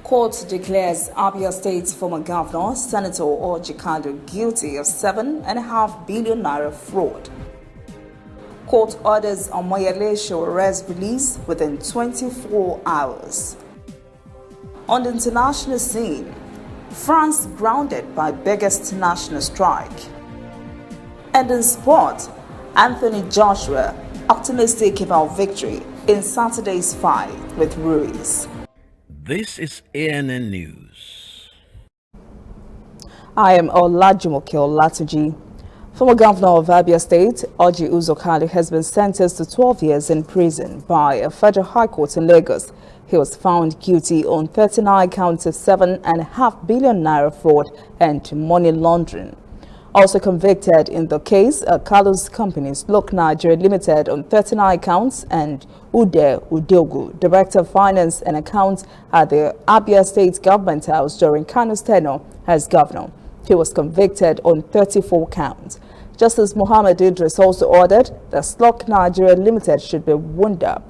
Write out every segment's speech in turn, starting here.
Court declares Abia State's former governor, Senator Orji guilty of 7.5 billion naira fraud. Court orders Omoyele Showore's release within 24 hours. On the international scene, France grounded by biggest national strike. And in sport, Anthony Joshua optimistic about victory in Saturday's fight with Ruiz. This is ANN News. I am Olajumoke Olatuji. Former governor of Abia State, Orji has been sentenced to 12 years in prison by a federal high court in Lagos. He was found guilty on 39 counts of 7.5 billion naira fraud and money laundering. Also convicted in the case are Carlos Companies, Look Nigeria Limited on 39 counts, and Ude Udogu, Director of Finance and Accounts at the Abia State Government House during Kano's tenure as governor. He was convicted on 34 counts. Justice Mohammed Idris also ordered that Slok Nigeria Limited should be wound up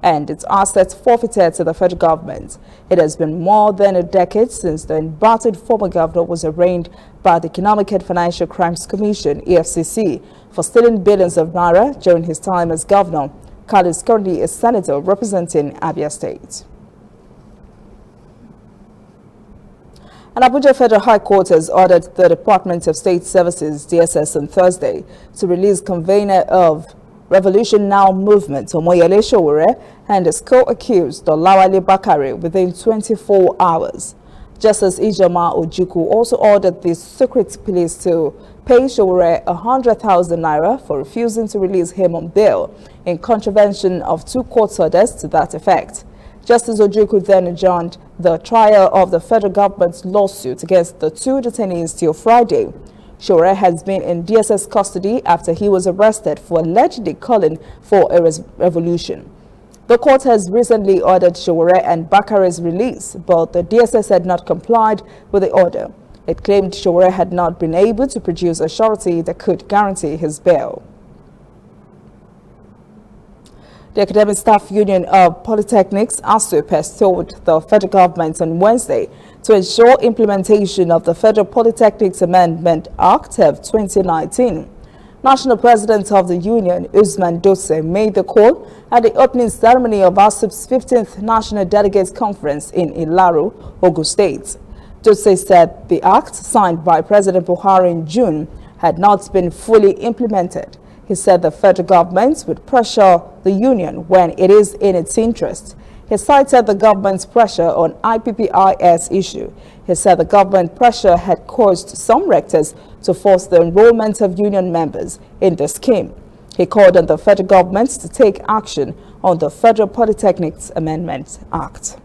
and its assets forfeited to the federal government. It has been more than a decade since the embattled former governor was arraigned by the Economic and Financial Crimes Commission, EFCC, for stealing billions of naira during his time as governor. Khalid is currently a senator representing Abia State. An Abuja Federal High Court has ordered the Department of State Services, DSS, on Thursday to release convener of Revolution Now movement, Omoyele Sowore, and his co-accused, Olawale Bakare, within 24 hours. Justice Ijoma Ojukwu also ordered the secret police to pay Sowore 100,000 naira for refusing to release him on bail in contravention of 2 court orders to that effect. Justice Ojukwu then adjourned the trial of the federal government's lawsuit against the 2 detainees till Friday. Sowore has been in DSS custody after he was arrested for allegedly calling for a revolution. The court has recently ordered Sowore and Bakare's release, but the DSS had not complied with the order. It claimed Sowore had not been able to produce a surety that could guarantee his bail. The Academic Staff Union of Polytechnics, ASUP, has told the federal government on Wednesday to ensure implementation of the Federal Polytechnics Amendment Act of 2019. National President of the Union, Usman Dose, made the call at the opening ceremony of ASUP's 15th National Delegates Conference in Ilaro, Ogun State. Dose said the act, signed by President Buhari in June, had not been fully implemented. He said the federal government would pressure the union when it is in its interest. He cited the government's pressure on IPPIS issue. He said the government pressure had caused some rectors to force the enrollment of union members in the scheme. He called on the federal government to take action on the Federal Polytechnics Amendment Act.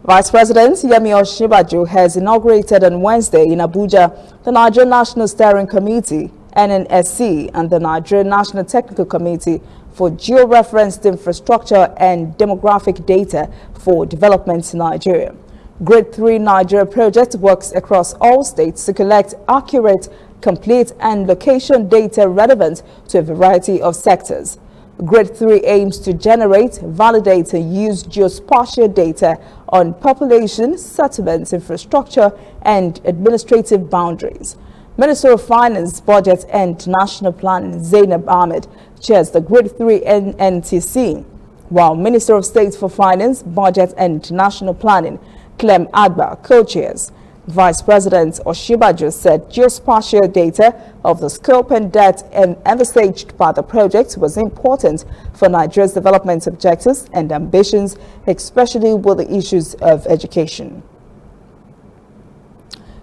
Vice President Yemi Osinbajo has inaugurated on Wednesday in Abuja the Nigerian National Steering Committee, NNSC, and the Nigerian National Technical Committee for Georeferenced Infrastructure and Demographic Data for Development in Nigeria. Grade 3 Nigeria project works across all states to collect accurate, complete, and location data relevant to a variety of sectors. Grade 3 aims to generate, validate, and use geospatial data on population, settlements, infrastructure, and administrative boundaries. Minister of Finance, Budget and National Planning, Zainab Ahmed, chairs the Grade 3 NNTC, while Minister of State for Finance, Budget and National Planning, Clem Agba, co-chairs. Vice President Osinbajo said geospatial data of the scope and depth envisaged by the project was important for Nigeria's development objectives and ambitions, especially with the issues of education.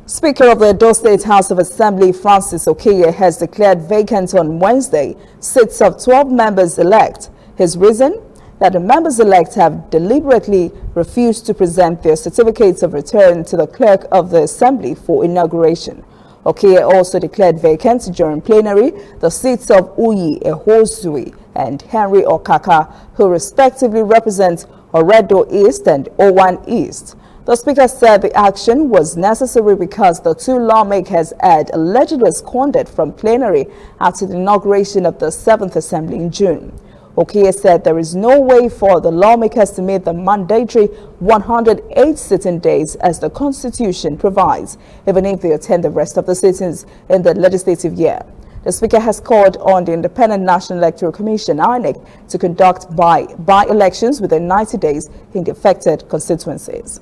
Speaker of the Edo State House of Assembly, Francis Okeye, has declared vacant on Wednesday seats of 12 members-elect. His reason? That the members-elect have deliberately refused to present their certificates of return to the clerk of the Assembly for inauguration. Okeye also declared vacant during plenary the seats of Uyi Ehozui and Henry Okaka, who respectively represent Oredo East and Owan East. The Speaker said the action was necessary because the 2 lawmakers had allegedly squandered from plenary after the inauguration of the 7th Assembly in June. Okiye said there is no way for the lawmakers to meet the mandatory 108 sitting days as the Constitution provides, even if they attend the rest of the sittings in the legislative year. The Speaker has called on the Independent National Electoral Commission, INEC, to conduct by-elections within 90 days in the affected constituencies.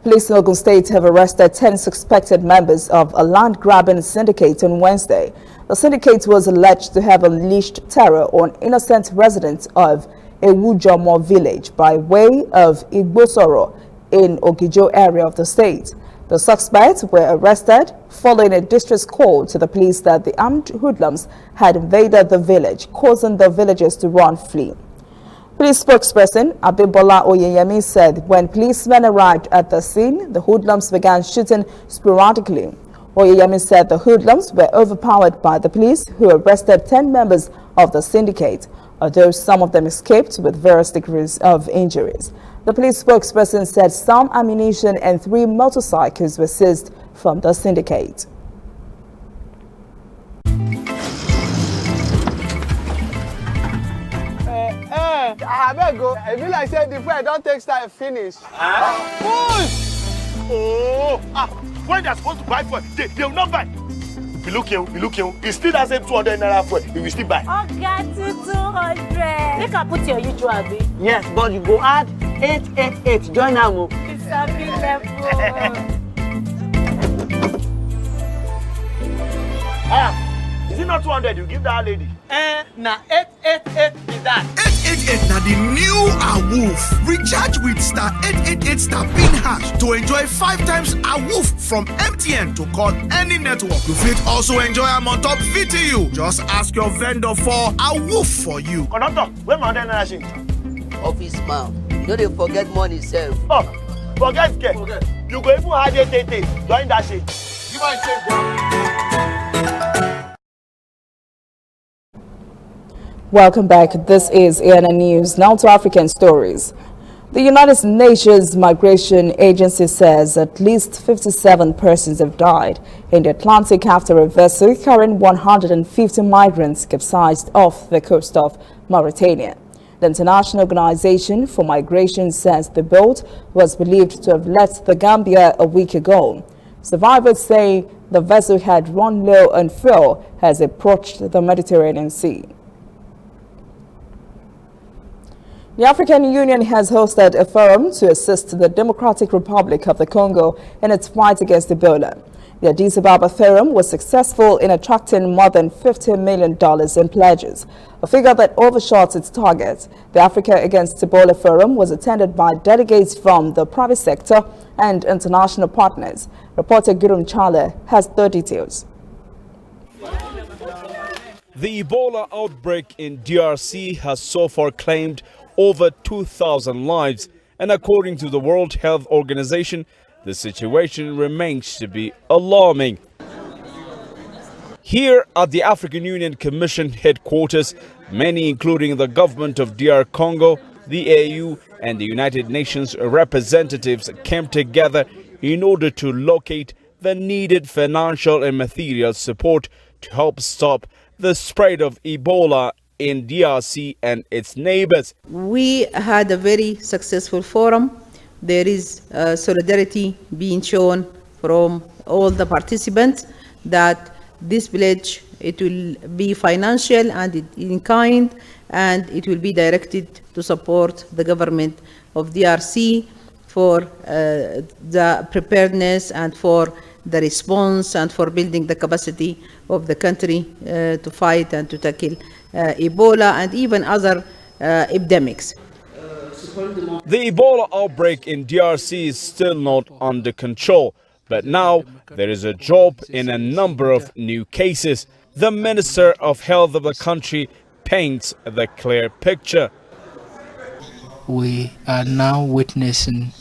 Police in Ogun State have arrested 10 suspected members of a land-grabbing syndicate on Wednesday. The syndicate was alleged to have unleashed terror on innocent residents of Ewujomo village by way of Igbosoro in Ogijo area of the state. The suspects were arrested following a distress call to the police that the armed hoodlums had invaded the village, causing the villagers to run flee. Police spokesperson Abimbola Oyeyemi said when policemen arrived at the scene, the hoodlums began shooting sporadically. Oyeyemi said the hoodlums were overpowered by the police, who arrested 10 members of the syndicate, although some of them escaped with various degrees of injuries. The police spokesperson said some ammunition and 3 motorcycles were seized from the syndicate. I better go. I feel like saying the friend don't take time finish. Push! When they're supposed to buy for they will not buy. We look here. He still has 200 naira for it. He will still buy. Oh, got you 200. You can put your usual bill. Yes, but you go add 888. Join now. It's available. Is it not 200 you give that lady? Now 888 be that. 888 now the new AWOOF. Recharge with star 888 star pin hash to enjoy 5 times AWOOF from MTN to call any network. You fit also enjoy am on top VTU. Just ask your vendor for AWOOF for you. Conductor, where my other naira? Office man, you know they forget money self. Oh, forget. You go even hide 888 join that shit. Give my check, bro. Welcome back. This is ANN News. Now to African stories. The United Nations Migration Agency says at least 57 persons have died in the Atlantic after a vessel carrying 150 migrants capsized off the coast of Mauritania. The International Organization for Migration says the boat was believed to have left the Gambia a week ago. Survivors say the vessel had run low on fuel as it approached the Mediterranean Sea. The African Union has hosted a forum to assist the Democratic Republic of the Congo in its fight against Ebola. The Addis Ababa forum was successful in attracting more than $50 million in pledges, a figure that overshot its target. The Africa Against Ebola forum was attended by delegates from the private sector and international partners. Reporter Girum Chale has the details. The Ebola outbreak in DRC has so far claimed over 2,000 lives, and according to the World Health Organization, the situation remains to be alarming. Here at the African Union Commission headquarters, many including the government of DR Congo, the AU and the United Nations representatives came together in order to locate the needed financial and material support to help stop the spread of Ebola in DRC and its neighbors. We had a very successful forum. There is solidarity being shown from all the participants that this pledge, it will be financial and in kind, and it will be directed to support the government of DRC for the preparedness and for the response and for building the capacity of the country to fight and to tackle Ebola and even other epidemics. The Ebola outbreak in DRC is still not under control, but now there is a drop in a number of new cases. The Minister of Health of the country paints the clear picture. We are now witnessing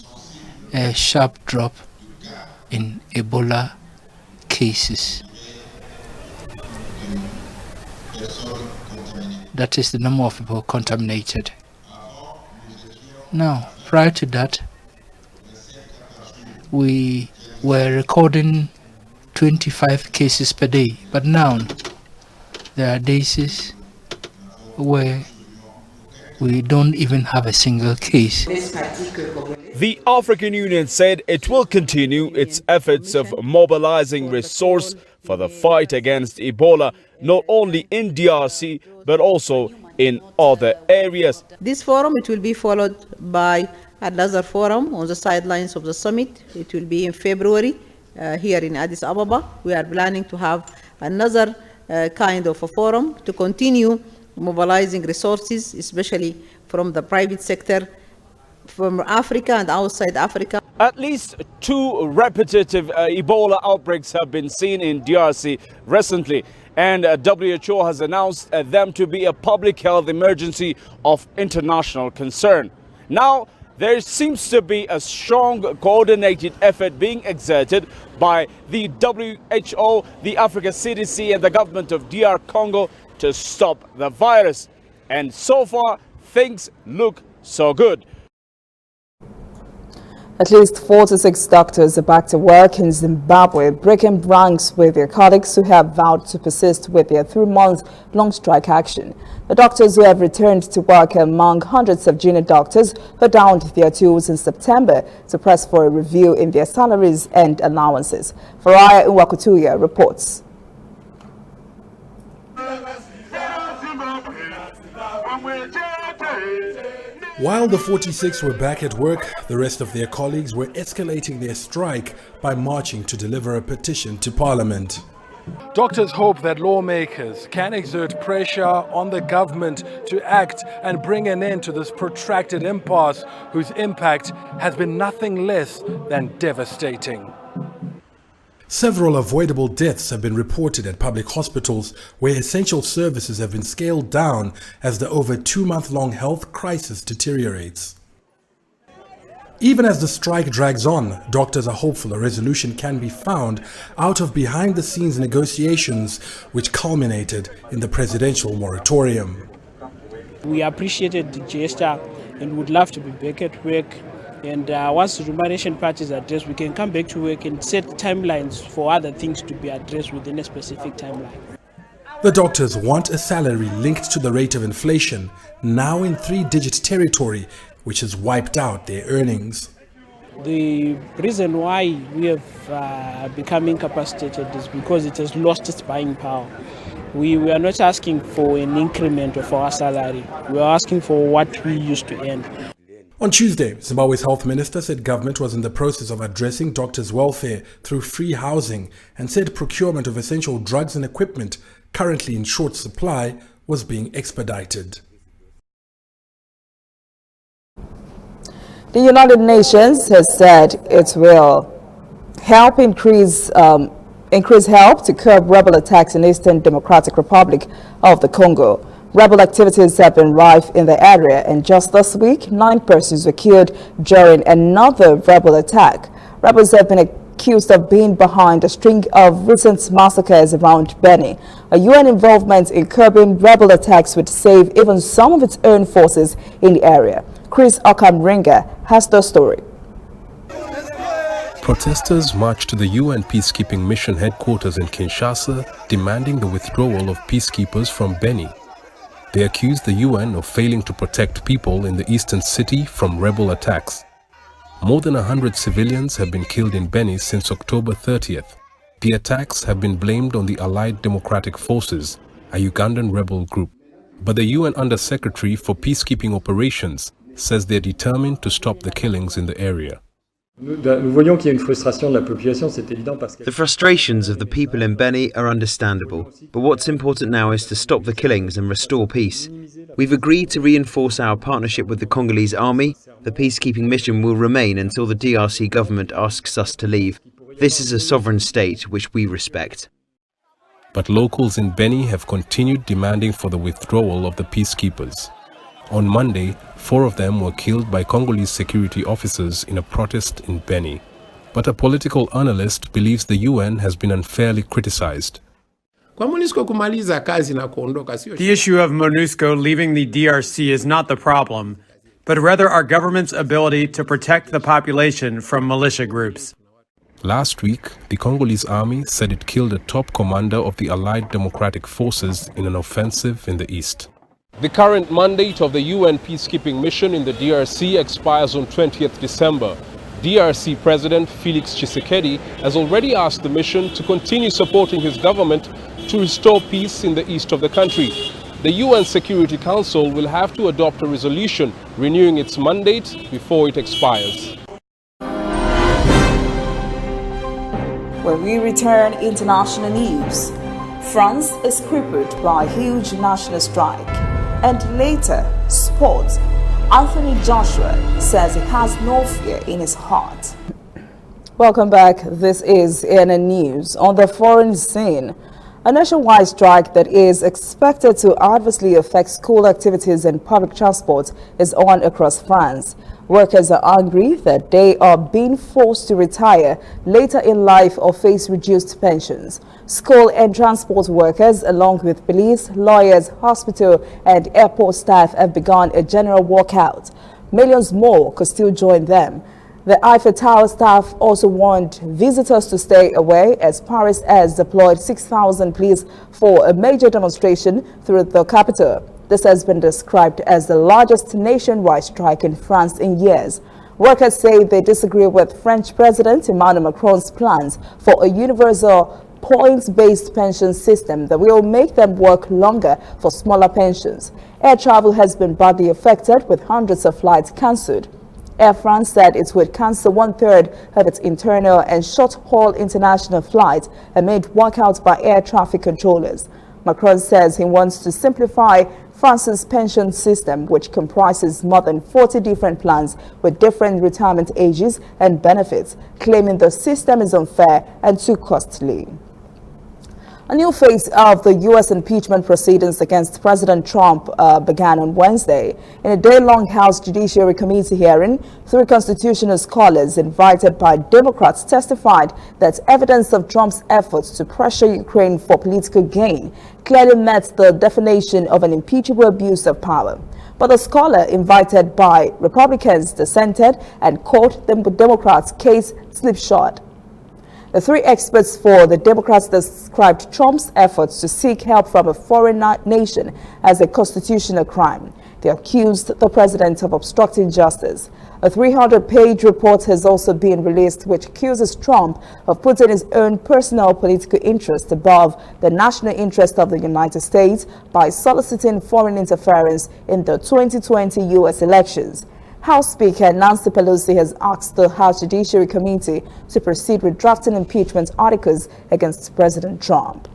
a sharp drop in Ebola cases. That is the number of people contaminated. Now, prior to that, we were recording 25 cases per day, but now there are days where we don't even have a single case. The African Union said it will continue its efforts of mobilizing resource for the fight against Ebola, not only in DRC, but also in other areas. This forum, it will be followed by another forum on the sidelines of the summit. It will be in February here in Addis Ababa. We are planning to have another kind of a forum to continue mobilizing resources, especially from the private sector, from Africa and outside Africa. At least 2 repetitive Ebola outbreaks have been seen in DRC recently, and WHO has announced them to be a public health emergency of international concern. Now, there seems to be a strong coordinated effort being exerted by the WHO, the Africa CDC and the government of DR Congo to stop the virus. And so far, things look so good. At least 46 doctors are back to work in Zimbabwe, breaking ranks with their colleagues who have vowed to persist with their 3-month-long strike action. The doctors who have returned to work are among hundreds of junior doctors who downed their tools in September to press for a review in their salaries and allowances. Faraya Nwakutuya reports. While the 46 were back at work, the rest of their colleagues were escalating their strike by marching to deliver a petition to Parliament. Doctors hope that lawmakers can exert pressure on the government to act and bring an end to this protracted impasse whose impact has been nothing less than devastating. Several avoidable deaths have been reported at public hospitals where essential services have been scaled down as the over 2-month-long health crisis deteriorates. Even as the strike drags on, doctors are hopeful a resolution can be found out of behind-the-scenes negotiations which culminated in the presidential moratorium. We appreciated the gesture and would love to be back at work. And once the remuneration part is addressed, we can come back to work and set timelines for other things to be addressed within a specific timeline. The doctors want a salary linked to the rate of inflation, now in 3-digit territory, which has wiped out their earnings. The reason why we have become incapacitated is because it has lost its buying power. We are not asking for an increment of our salary. We are asking for what we used to earn. On Tuesday, Zimbabwe's health minister said government was in the process of addressing doctors' welfare through free housing and said procurement of essential drugs and equipment currently in short supply was being expedited. The United Nations has said it will help increase help to curb rebel attacks in Eastern Democratic Republic of the Congo. Rebel activities have been rife in the area, and just this week, 9 persons were killed during another rebel attack. Rebels have been accused of being behind a string of recent massacres around Beni. A UN involvement in curbing rebel attacks would save even some of its own forces in the area. Chris Okamringa has the story. Protesters marched to the UN peacekeeping mission headquarters in Kinshasa, demanding the withdrawal of peacekeepers from Beni. They accused the UN of failing to protect people in the eastern city from rebel attacks. More than 100 civilians have been killed in Beni since October 30th. The attacks have been blamed on the Allied Democratic Forces, a Ugandan rebel group. But the UN Under-Secretary for Peacekeeping Operations says they're determined to stop the killings in the area. The frustrations of the people in Beni are understandable, but what's important now is to stop the killings and restore peace. We've agreed to reinforce our partnership with the Congolese army. The peacekeeping mission will remain until the DRC government asks us to leave. This is a sovereign state which we respect. But locals in Beni have continued demanding for the withdrawal of the peacekeepers. On Monday, 4 of them were killed by Congolese security officers in a protest in Beni. But a political analyst believes the UN has been unfairly criticized. The issue of MONUSCO leaving the DRC is not the problem, but rather our government's ability to protect the population from militia groups. Last week, the Congolese army said it killed a top commander of the Allied Democratic Forces in an offensive in the east. The current mandate of the UN peacekeeping mission in the DRC expires on 20th December. DRC President Felix Tshisekedi has already asked the mission to continue supporting his government to restore peace in the east of the country. The UN Security Council will have to adopt a resolution renewing its mandate before it expires. When we return, international news. France is crippled by a huge national strike. And later, sports. Anthony Joshua says he has no fear in his heart. Welcome back. This is ANN News. On the foreign scene, a nationwide strike that is expected to adversely affect school activities and public transport is on across France. Workers are angry that they are being forced to retire later in life or face reduced pensions. School and transport workers, along with police, lawyers, hospital and airport staff, have begun a general walkout. Millions more could still join them. The Eiffel Tower staff also want visitors to stay away as Paris has deployed 6,000 police for a major demonstration through the capital. This has been described as the largest nationwide strike in France in years. Workers say they disagree with French President Emmanuel Macron's plans for a universal points-based pension system that will make them work longer for smaller pensions. Air travel has been badly affected, with hundreds of flights cancelled. Air France said it would cancel 1/3 of its internal and short-haul international flights amid walkouts by air traffic controllers. Macron says he wants to simplify France's pension system, which comprises more than 40 different plans with different retirement ages and benefits, claiming the system is unfair and too costly. A new phase of the U.S. impeachment proceedings against President Trump began on Wednesday. In a day-long House Judiciary Committee hearing, 3 constitutional scholars invited by Democrats testified that evidence of Trump's efforts to pressure Ukraine for political gain clearly met the definition of an impeachable abuse of power. But the scholar invited by Republicans dissented and called the Democrats' case slipshod. The 3 experts for the Democrats described Trump's efforts to seek help from a foreign nation as a constitutional crime. They accused the president of obstructing justice. A 300-page report has also been released which accuses Trump of putting his own personal political interest above the national interest of the United States by soliciting foreign interference in the 2020 U.S. elections. House Speaker Nancy Pelosi has asked the House Judiciary Committee to proceed with drafting impeachment articles against President Trump.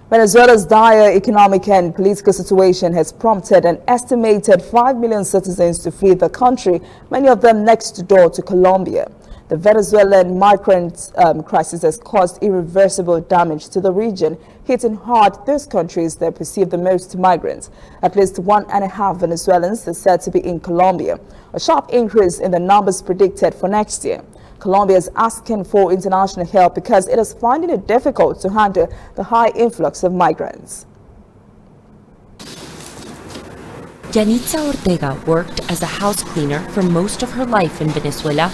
Venezuela's dire economic and political situation has prompted an estimated 5 million citizens to flee the country, many of them next door to Colombia. The Venezuelan migrant crisis has caused irreversible damage to the region, hitting hard those countries that receive the most migrants. At least 1.5 Venezuelans are said to be in Colombia, a sharp increase in the numbers predicted for next year. Colombia is asking for international help because it is finding it difficult to handle the high influx of migrants. Janitza Ortega worked as a house cleaner for most of her life in Venezuela,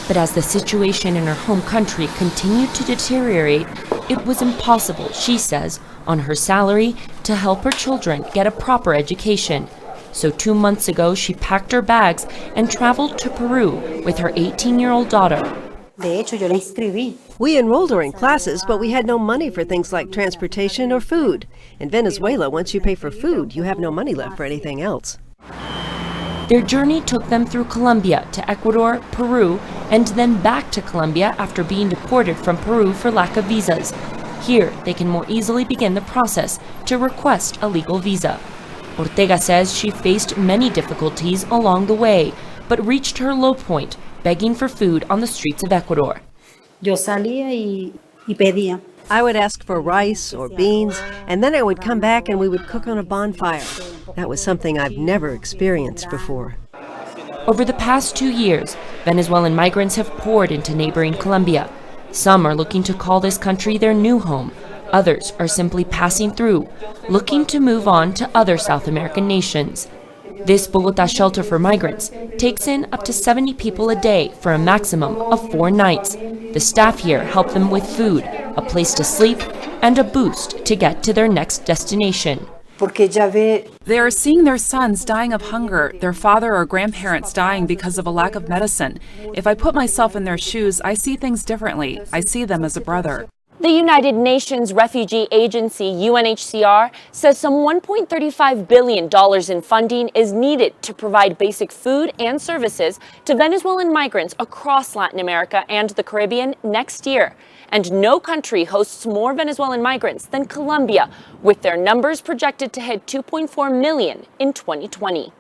but as the situation in her home country continued to deteriorate, it was impossible, she says, on her salary to help her children get a proper education. So 2 months ago, she packed her bags and traveled to Peru with her 18-year-old daughter. We enrolled her in classes, but we had no money for things like transportation or food. In Venezuela, once you pay for food, you have no money left for anything else. Their journey took them through Colombia to Ecuador, Peru, and then back to Colombia after being deported from Peru for lack of visas. Here, they can more easily begin the process to request a legal visa. Ortega says she faced many difficulties along the way, but reached her low point, begging for food on the streets of Ecuador. I would ask for rice or beans, and then I would come back and we would cook on a bonfire. That was something I've never experienced before. Over the past 2 years, Venezuelan migrants have poured into neighboring Colombia. Some are looking to call this country their new home. Others are simply passing through, looking to move on to other South American nations. This Bogota shelter for migrants takes in up to 70 people a day for a maximum of 4 nights. The staff here help them with food, a place to sleep, and a boost to get to their next destination. They are seeing their sons dying of hunger, their father or grandparents dying because of a lack of medicine. If I put myself in their shoes, I see things differently. I see them as a brother. The United Nations Refugee Agency, UNHCR, says some $1.35 billion in funding is needed to provide basic food and services to Venezuelan migrants across Latin America and the Caribbean next year. And no country hosts more Venezuelan migrants than Colombia, with their numbers projected to hit 2.4 million in 2020.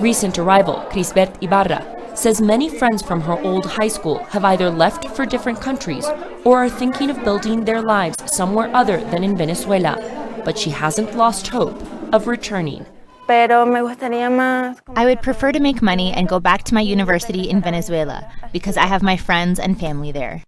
Recent arrival, Crisbert Ibarra, says many friends from her old high school have either left for different countries or are thinking of building their lives somewhere other than in Venezuela. But she hasn't lost hope of returning. I would prefer to make money and go back to my university in Venezuela because I have my friends and family there.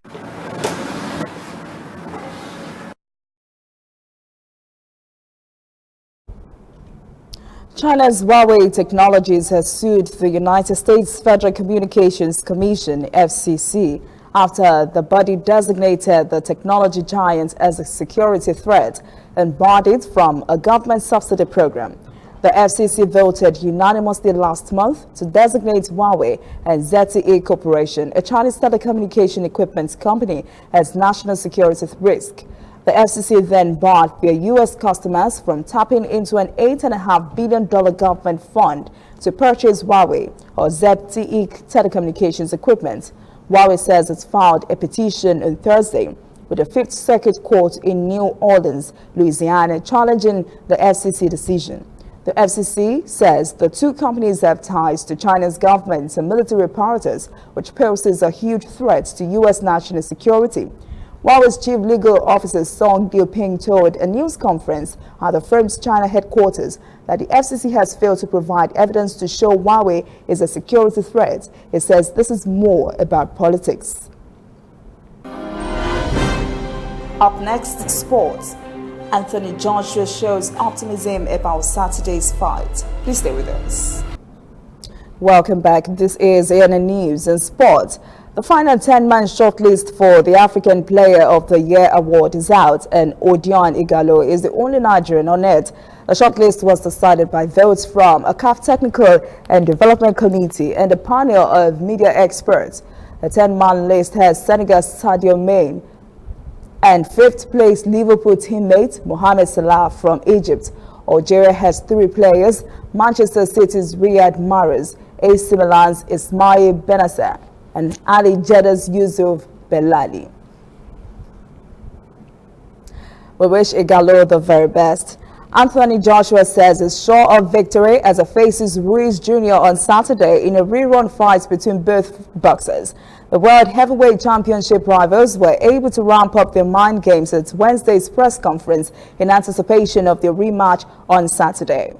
China's Huawei Technologies has sued the United States Federal Communications Commission, FCC, after the body designated the technology giant as a security threat and barred it from a government subsidy program. The FCC voted unanimously last month to designate Huawei and ZTE Corporation, a Chinese telecommunication equipment company, as national security risk. The FCC then barred their U.S. customers from tapping into an $8.5 billion government fund to purchase Huawei or ZTE telecommunications equipment. Huawei says it's filed a petition on Thursday with the Fifth Circuit Court in New Orleans, Louisiana, challenging the FCC decision. The FCC says the two companies have ties to China's government and military apparatus, which poses a huge threat to U.S. national security. Huawei's chief legal officer Song Diuping told a news conference at the firm's China headquarters that the FCC has failed to provide evidence to show Huawei is a security threat. He says this is more about politics. Up next, sports. Anthony Joshua shows optimism about Saturday's fight. Please stay with us. Welcome back. This is ANN News and Sport. The final 10-man shortlist for the African Player of the Year award is out, and Odion Igalo is the only Nigerian on it. The shortlist was decided by votes from a CAF Technical and Development Committee and a panel of media experts. The 10-man list has Senegal's Sadio Mane and fifth-place Liverpool teammate Mohamed Salah from Egypt. Algeria has 3 players: Manchester City's Riyad Mahrez, AC Milan's Ismail Benasser, and Ali Jeddah's Yusuf Belali. We wish Igalo the very best. Anthony Joshua says he's sure of victory as he faces Ruiz Jr. on Saturday in a rerun fight between both boxers. The World Heavyweight Championship rivals were able to ramp up their mind games at Wednesday's press conference in anticipation of their rematch on Saturday.